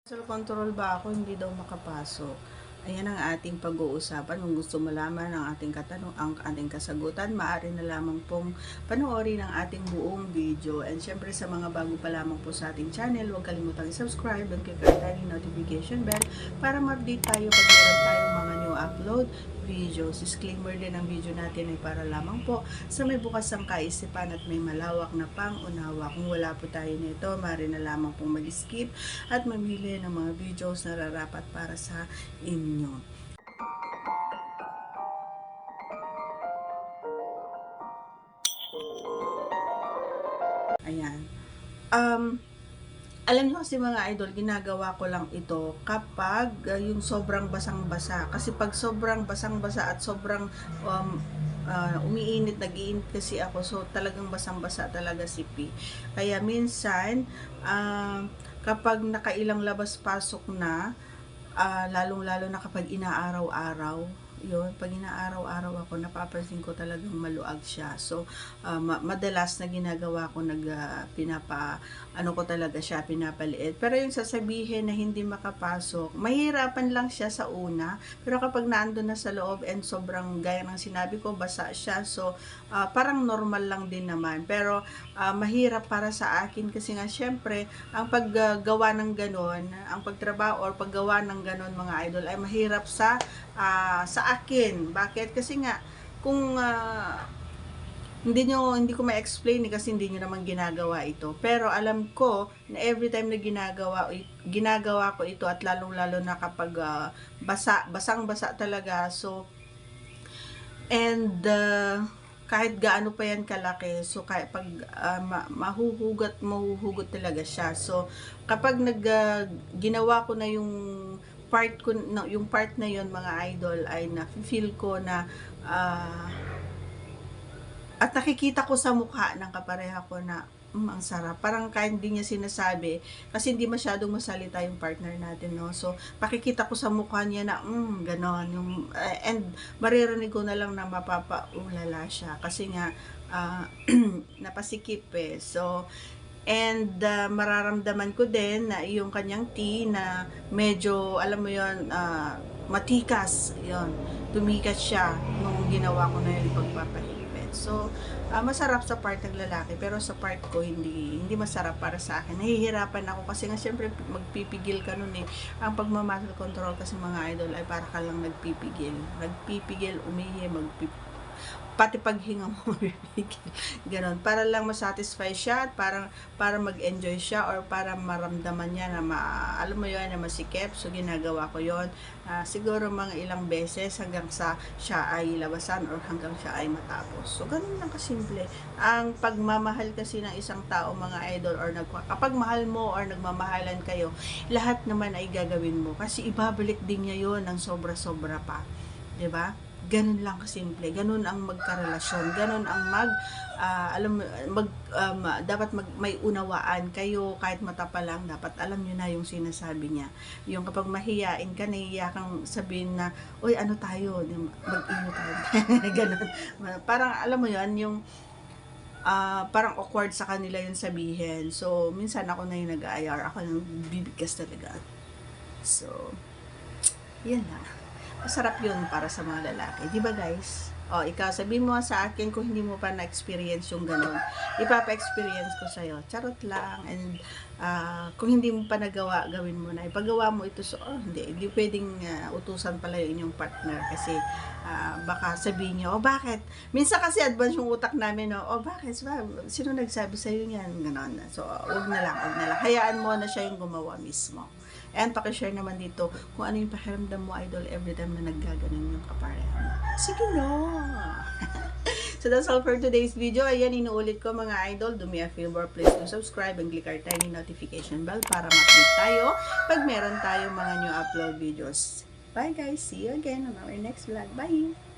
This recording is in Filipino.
Sa control ba ako hindi daw makapasok? Ayan ang ating pag-uusapan. Kung gusto malaman ang ating ang ating kasagutan, maaari na lamang pong panoorin ang ating buong video. And syempre sa mga bago pa lamang po sa ating channel, huwag kalimutang i-subscribe and click ang tiny notification bell para ma-update tayo pag meron tayong mga new upload videos. Disclaimer din ang video natin ay para lamang po sa may bukas ang kaisipan at may malawak na pang-unawa. Kung wala po tayo nito, maaari na lamang pong mag-skip at mamili ng mga videos na rarapat para sa inyo. Ayan. Alam niyo kasi mga idol, ginagawa ko lang ito kapag yung sobrang basang-basa. Kasi pag sobrang basang-basa at sobrang umiinit, nag-iinit kasi ako, so talagang basang-basa talaga si P. Kaya minsan, kapag nakailang labas-pasok na, lalong-lalo na kapag inaaraw-araw, yun, pag inaaraw-araw ako, napapansin ko talagang maluag siya. So, madalas na ginagawa ko, ano ko talaga siya, pinapaliit. Pero yung sasabihin na hindi makapasok, mahirapan lang siya sa una. Pero kapag naandun na sa loob and sobrang gaya ng sinabi ko, basa siya. So, parang normal lang din naman. Pero, mahirap para sa akin kasi nga, syempre, ang paggawa ng ganon, ang pagtrabaho or paggawa ng ganon mga idol ay mahirap sa akin. Bakit? Kasi nga kung hindi ko ma-explain kasi hindi niyo naman ginagawa ito. Pero alam ko na every time na ginagawa ko ito at lalong-lalo na kapag basang-basa talaga. So and kahit gaano pa yan kalaki, so kahit pag mahuhugot talaga siya. So kapag ginawa ko na yung part na yon mga idol, ay na-feel ko na at nakikita ko sa mukha ng kapareha ko na ang sarap. Parang kahit hindi niya sinasabi, kasi hindi masyadong masalita yung partner natin, no? So, pakikita ko sa mukha niya na, ganon. And maririnig ko na lang na mapapaulala siya. Kasi nga, napasikip eh. So, and mararamdaman ko din na yung kanyang tea na medyo, alam mo yon, matikas, yon, tumikas siya nung ginawa ko na yung pagpapahigpit. So, masarap sa part ng lalaki, pero sa part ko hindi masarap para sa akin. Nahihirapan ako kasi nga syempre magpipigil ka nun eh. Ang pagmamuscle control kasi mga idol ay para ka lang nagpipigil, umihi, pati paghinga mo mabibigil. Ganon. Para lang masatisfy siya at para mag-enjoy siya or para maramdaman niya na alam mo yun, na masikip. So, ginagawa ko yun. Siguro mga ilang beses hanggang sa siya ay labasan or hanggang siya ay matapos. So, ganun lang kasimple. Ang pagmamahal kasi ng isang tao, mga idol, or kapag mahal mo or nagmamahalan kayo, lahat naman ay gagawin mo. Kasi ibabalik din niya yun ng sobra-sobra pa. 'Di ba? Ganun lang kasimple. Ganun ang magkarelasyon. Ganun ang dapat may unawaan kayo kahit mata pa lang, dapat alam niyo na yung sinasabi niya. Yung kapag mahiyain ka, nahiya kang sabihin na, "Uy, ano tayo? Mag-ino tayo." Ganun. Parang alam mo yun, yung parang awkward sa kanila yung sabihin. So, minsan ako na yung nag-IR. Ako yung bibigkas talaga. So, yan na. Masarap yun para sa mga lalaki. Di ba guys? O, ikaw, sabihin mo sa akin kung hindi mo pa na-experience yung ganun. Ipapa-experience ko sa'yo. Charot lang. And kung hindi mo pa nagawa, gawin mo na. Ipagawa mo ito. So, hindi pwedeng utusan pala yung inyong partner. Kasi baka sabihin niyo, bakit? Minsan kasi advance yung utak namin, no? Bakit? Sino nagsabi sa'yo yan? Ganon. So, wag na lang. Hayaan mo na siya yung gumawa mismo. And pakishare naman dito kung ano yung pakiramdam mo, idol, every time na naggaganon yung kapareha mo. Sige no! So that's all for today's video. Ayan, inuulit ko mga idol. Do me a favor, please to subscribe and click our tiny notification bell para ma-update tayo pag meron tayong mga new upload videos. Bye guys! See you again on our next vlog. Bye!